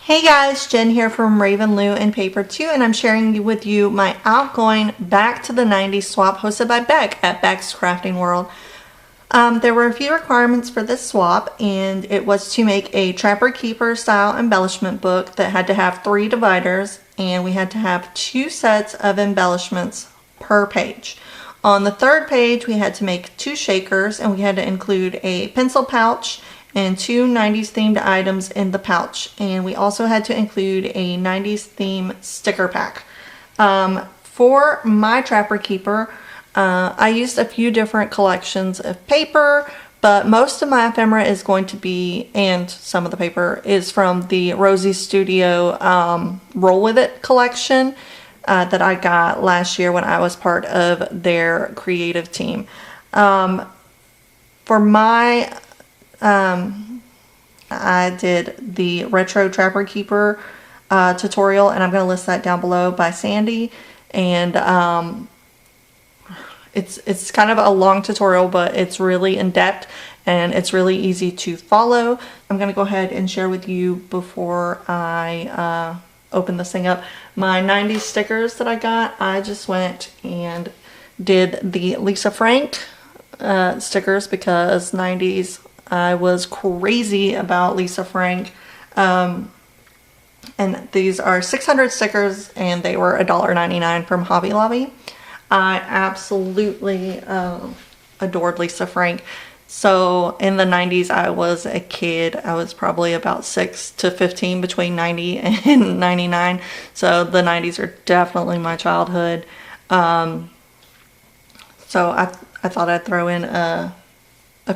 Hey guys, Jen here from Raven Lou and Paper 2, and I'm sharing with you my outgoing Back to the 90s swap hosted by Beck at Beck's Crafting World. There were a few requirements for this swap, and it was to make a Trapper Keeper style embellishment book that had to have 3 dividers, and we had to have 2 sets of embellishments per page. On the 3rd page, we had to make 2 shakers, and we had to include a pencil pouch and 2 90s themed items in the pouch, and we also had to include a 90s theme sticker pack. For my Trapper Keeper, I used a few different collections of paper, but most of my ephemera is going to be, and some of the paper is from the Rosie Studio Roll With It collection that I got last year when I was part of their creative team. For my I did the Retro Trapper Keeper tutorial, and I'm going to list that down below, by Sandy, and it's kind of a long tutorial, but it's really in-depth and it's really easy to follow. I'm going to go ahead and share with you, before I open this thing up, my 90s stickers that I got. I just went and did the Lisa Frank stickers because 90s, I was crazy about Lisa Frank, and these are 600 stickers, and they were $1.99 from Hobby Lobby. I absolutely adored Lisa Frank. So in the 90s, I was a kid. I was probably about 6 to 15, between 90 and 99. So the 90s are definitely my childhood. So I thought I'd throw in a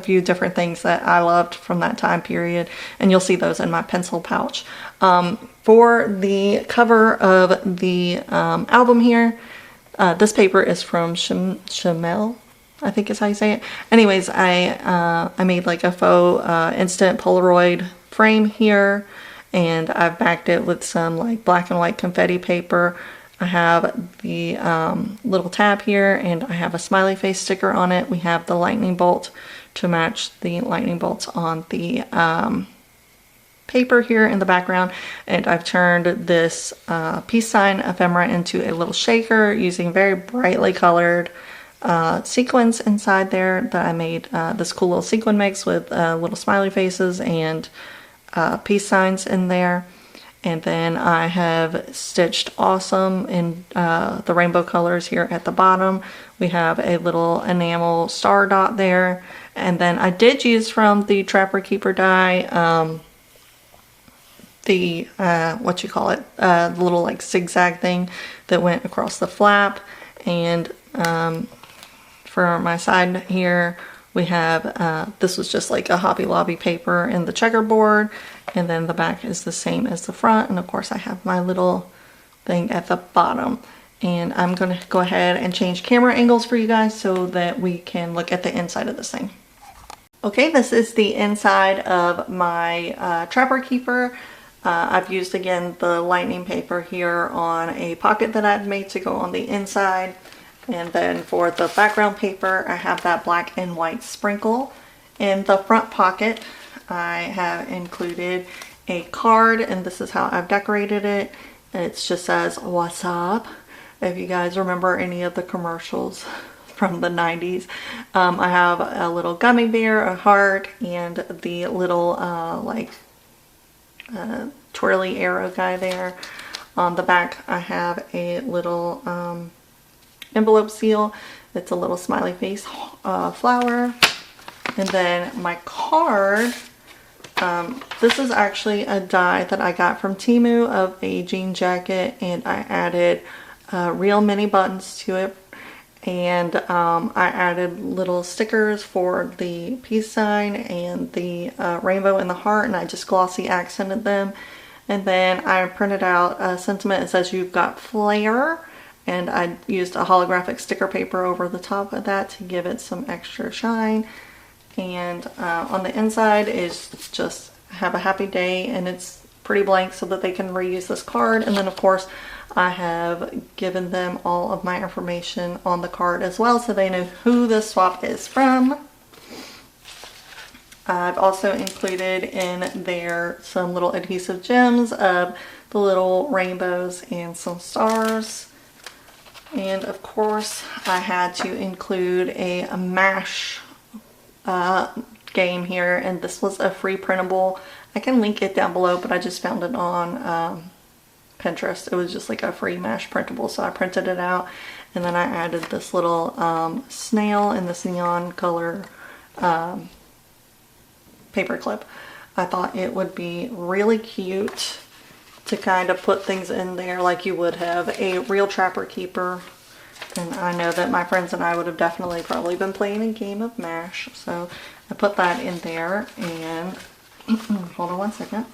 few different things that I loved from that time period, and you'll see those in my pencil pouch. For the cover of the album here, this paper is from Chamel, I think is how you say it. Anyways, I made like a faux instant Polaroid frame here, and I've backed it with some like black and white confetti paper. I have the little tab here, and I have a smiley face sticker on it. We have the lightning bolt to match the lightning bolts on the paper here in the background, and I've turned this peace sign ephemera into a little shaker using very brightly colored sequins inside there that I made this cool little sequin mix with little smiley faces and peace signs in there. And then I have stitched awesome in the rainbow colors here at the bottom. We have a little enamel star dot there. And then I did use from the Trapper Keeper die the, the little like zigzag thing that went across the flap. And for my side here, we have, this was just like a Hobby Lobby paper in the checkerboard, and then the back is the same as the front, and of course I have my little thing at the bottom. And I'm going to go ahead and change camera angles for you guys so that we can look at the inside of this thing. Okay, this is the inside of my Trapper Keeper. I've used, again, the lightning paper here on a pocket that I've made to go on the inside. And then for the background paper, I have that black and white sprinkle. In the front pocket, I have included a card, and this is how I've decorated it. It just says, "What's up?" If you guys remember any of the commercials from the 90s. I have a little gummy bear, a heart, and the little twirly arrow guy there. On the back, I have a little envelope seal. It's a little smiley face flower. And then my card, this is actually a die that I got from Temu of a jean jacket, and I added real mini buttons to it, and I added little stickers for the peace sign and the rainbow and the heart, and I just glossy accented them. And then I printed out a sentiment that says, "You've got flair," and I used a holographic sticker paper over the top of that to give it some extra shine. And on the inside is just "Have a happy day," and it's pretty blank so that they can reuse this card. And then of course I have given them all of my information on the card as well, so they know who this swap is from. I've also included in there some little adhesive gems of the little rainbows and some stars. And of course, I had to include a MASH game here, and this was a free printable. I can link it down below, but I just found it on Pinterest. It was just like a free MASH printable, so I printed it out, and then I added this little snail in this neon color paper clip. I thought it would be really cute to kind of put things in there like you would have a real Trapper Keeper. And I know that my friends and I would have definitely probably been playing a game of MASH. So I put that in there, and hold on one second.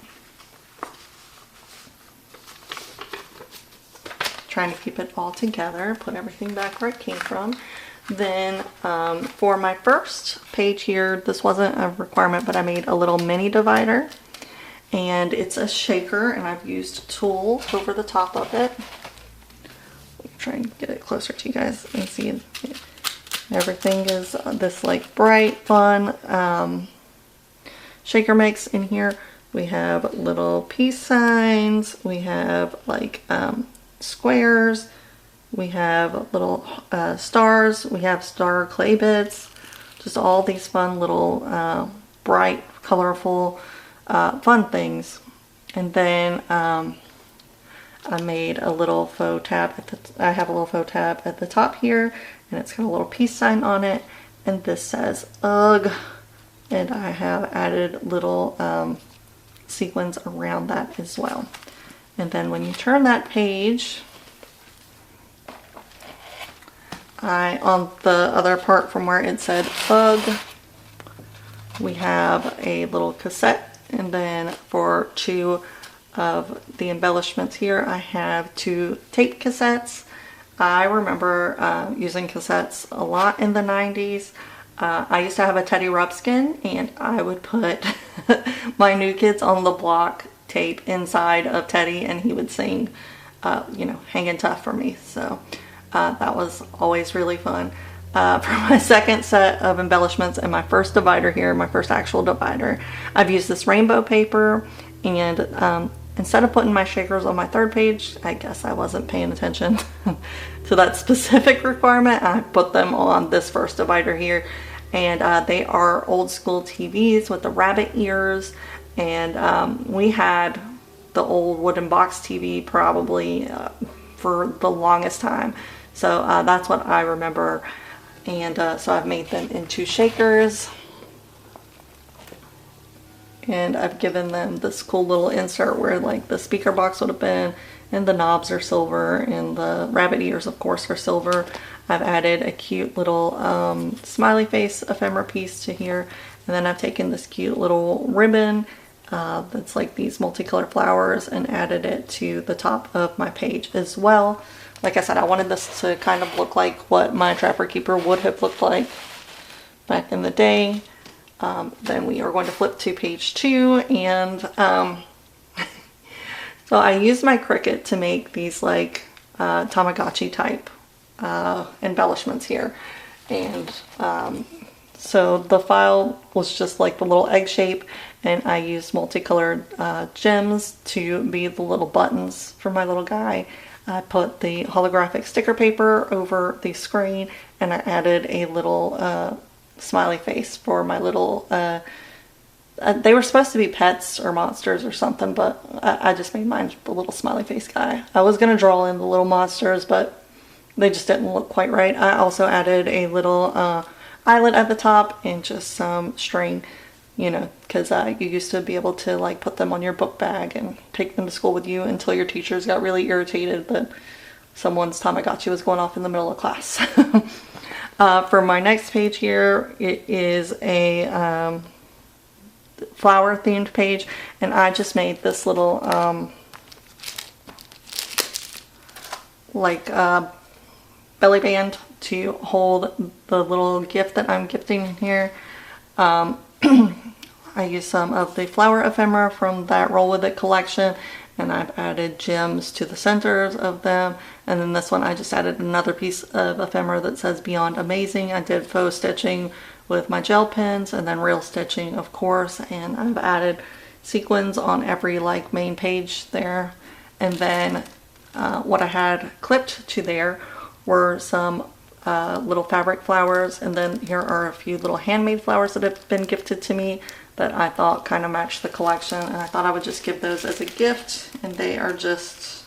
Trying to keep it all together, put everything back where it came from. Then for my first page here, this wasn't a requirement, but I made a little mini divider, and it's a shaker, and I've used tulle over the top of it. Try and get it closer to you guys and see everything is this like bright, fun shaker mix in here. We have little peace signs, we have like squares, we have little stars, we have star clay bits, just all these fun little bright, colorful, fun things. And then I made a little faux tab I have a little faux tab at the top here, and it's got a little peace sign on it, and this says UGG, and I have added little sequins around that as well. And then when you turn that page, on the other part from where it said UGG, we have a little cassette, and then for two of the embellishments here, I have two tape cassettes. I remember using cassettes a lot in the 90s. I used to have a Teddy Ruxpin, and I would put my New Kids on the Block tape inside of Teddy, and he would sing, you know, Hangin' Tough for me. So that was always really fun. For my second set of embellishments and my first divider here, my first actual divider, I've used this rainbow paper, and instead of putting my shakers on my third page, I guess I wasn't paying attention to that specific requirement. I put them on this first divider here, and they are old school TVs with the rabbit ears, and we had the old wooden box TV probably for the longest time. So that's what I remember, and so I've made them into shakers. And I've given them this cool little insert where like the speaker box would have been, and the knobs are silver, and the rabbit ears of course are silver. I've added a cute little smiley face ephemera piece to here, and then I've taken this cute little ribbon that's like these multicolored flowers and added it to the top of my page as well. Like I said, I wanted this to kind of look like what my Trapper Keeper would have looked like back in the day. Then we are going to flip to page 2, and so I used my Cricut to make these like Tamagotchi type embellishments here, and so the file was just like the little egg shape, and I used multicolored gems to be the little buttons for my little guy. I put the holographic sticker paper over the screen, and I added a little smiley face for my little they were supposed to be pets or monsters or something, but I just made mine the little smiley face guy. I was gonna draw in the little monsters, but they just didn't look quite right. I also added a little eyelet at the top and just some string, you know, because you used to be able to like put them on your book bag and take them to school with you until your teachers got really irritated that someone's Tamagotchi was going off in the middle of class. For my next page here, it is a flower themed page, and I just made this little like belly band to hold the little gift that I'm gifting here. I used some of the flower ephemera from that Roll With It collection, and I've added gems to the centers of them. And then this one I just added another piece of ephemera that says Beyond Amazing. I did faux stitching with my gel pens, and then real stitching, of course, and I've added sequins on every like main page there. And then what I had clipped to there were some little fabric flowers, and then here are a few little handmade flowers that have been gifted to me that I thought kind of matched the collection, and I thought I would just give those as a gift. And they are just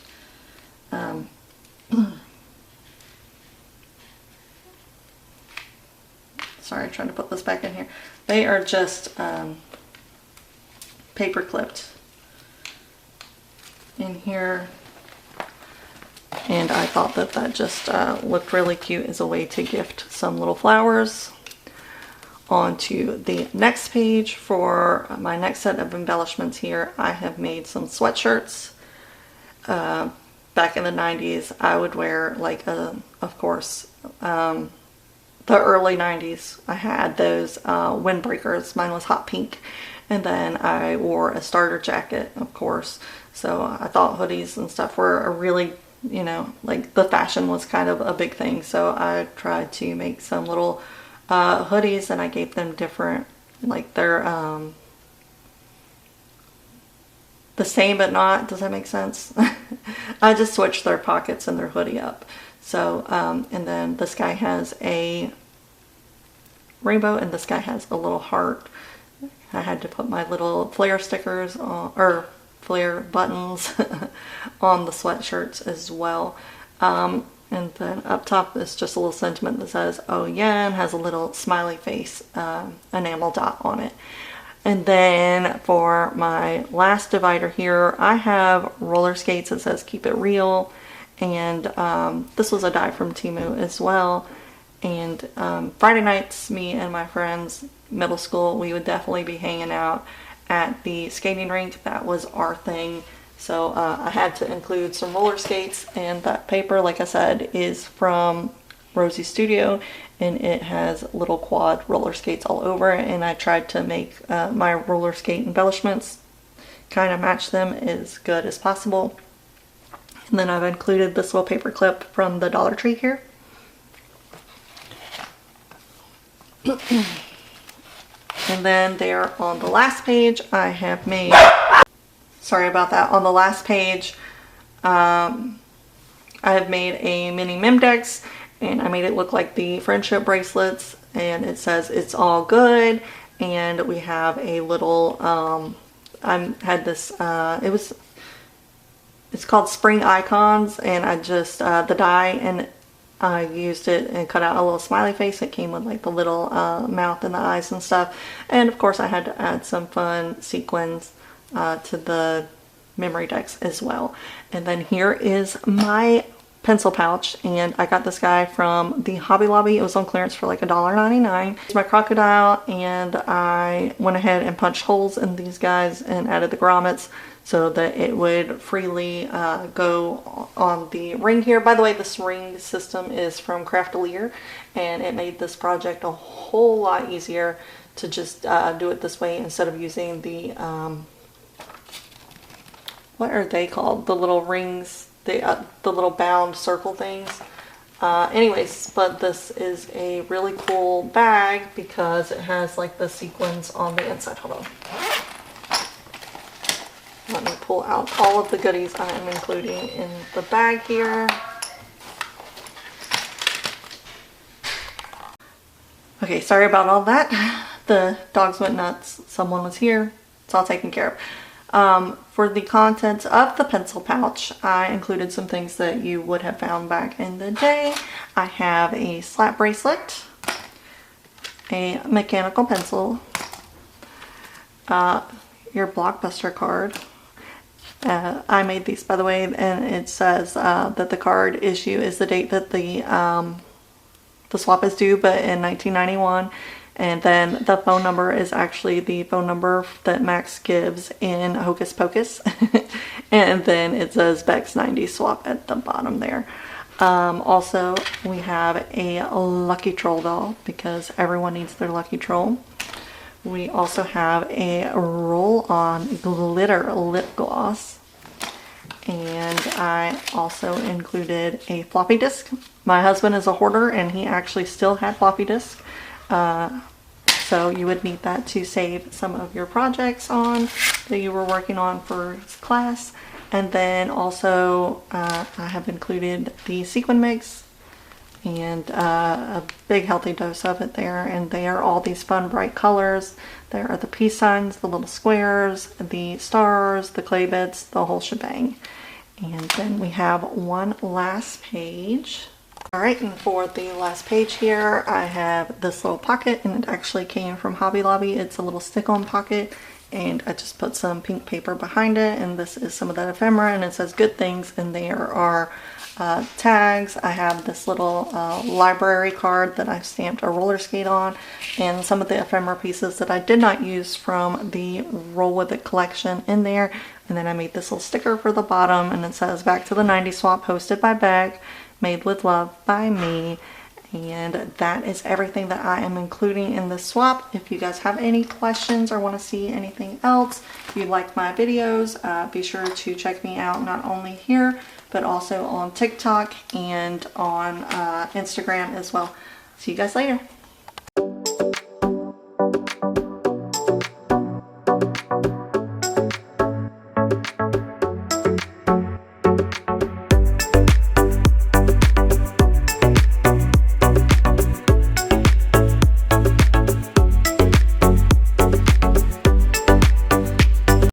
sorry, trying to put this back in here. They are just paper clipped in here, and I thought that that just looked really cute as a way to gift some little flowers. On to the next page. For my next set of embellishments here, I have made some sweatshirts. Back in the 90s, I would wear like of course, the early 90s, I had those windbreakers. Mine was hot pink. And then I wore a starter jacket, of course. So I thought hoodies and stuff were a really, you know, like the fashion was kind of a big thing. So I tried to make some little hoodies, and I gave them different, like they're the same but not. Does that make sense? I just switched their pockets and their hoodie up. So, and then this guy has a rainbow, and this guy has a little heart. I had to put my little flare stickers on, or flare buttons on the sweatshirts as well. And then up top is just a little sentiment that says, "Oh yeah," and has a little smiley face enamel dot on it. And then for my last divider here, I have roller skates that says "Keep It Real," and this was a die from Temu as well. And Friday nights, me and my friends, middle school, we would definitely be hanging out at the skating rink. That was our thing. So I had to include some roller skates, and that paper, like I said, is from Rosie Studio, and it has little quad roller skates all over it, and I tried to make my roller skate embellishments kind of match them as good as possible. And then I've included this little paper clip from the Dollar Tree here. And then there on the last page, I have made, sorry about that, on the last page, I have made a mini Mimdex, and I made it look like the friendship bracelets, and it says "It's all good," and we have a little, I had this, it's called Spring Icons, and I just, the die, and I used it and cut out a little smiley face. It came with like the little mouth and the eyes and stuff. And of course I had to add some fun sequins to the memory decks as well. And then here is my pencil pouch, and I got this guy from the Hobby Lobby. It was on clearance for like $1.99. It's my crocodile, and I went ahead and punched holes in these guys and added the grommets so that it would freely go on the ring here. By the way, this ring system is from Craftelier, and it made this project a whole lot easier to just do it this way instead of using the, what are they called? The little rings, the little bound circle things. Anyways, but this is a really cool bag because it has like the sequins on the inside. Hold on. Let me pull out all of the goodies I am including in the bag here. Okay, sorry about all that. The dogs went nuts. Someone was here. It's all taken care of. For the contents of the pencil pouch, I included some things that you would have found back in the day. I have a slap bracelet, a mechanical pencil, your Blockbuster card. I made these, by the way, and it says that the card issue is the date that the swap is due, but in 1991. And then the phone number is actually the phone number that Max gives in Hocus Pocus. And then it says Beck's 90s swap at the bottom there. Also, we have a Lucky Troll doll because everyone needs their Lucky Troll. We also have a roll-on glitter lip gloss. And I also included a floppy disk. My husband is a hoarder, and he actually still had floppy disk. So you would need that to save some of your projects on that you were working on for class. And then also I have included the sequin mix and a big healthy dose of it there. And they are all these fun bright colors. There are the peace signs, the little squares, the stars, the clay bits, the whole shebang. And then we have one last page. Alright, and for the last page here, I have this little pocket, and it actually came from Hobby Lobby. It's a little stick-on pocket, and I just put some pink paper behind it, and this is some of that ephemera, and it says good things, and there are tags. I have this little library card that I've stamped a roller skate on, and some of the ephemera pieces that I did not use from the Roll With It collection in there. And then I made this little sticker for the bottom, and it says back to the 90s swap, hosted by Beck, made with love by me. And that is everything that I am including in this swap. If you guys have any questions or want to see anything else, if you like my videos, be sure to check me out not only here, but also on TikTok and on Instagram as well. See you guys later.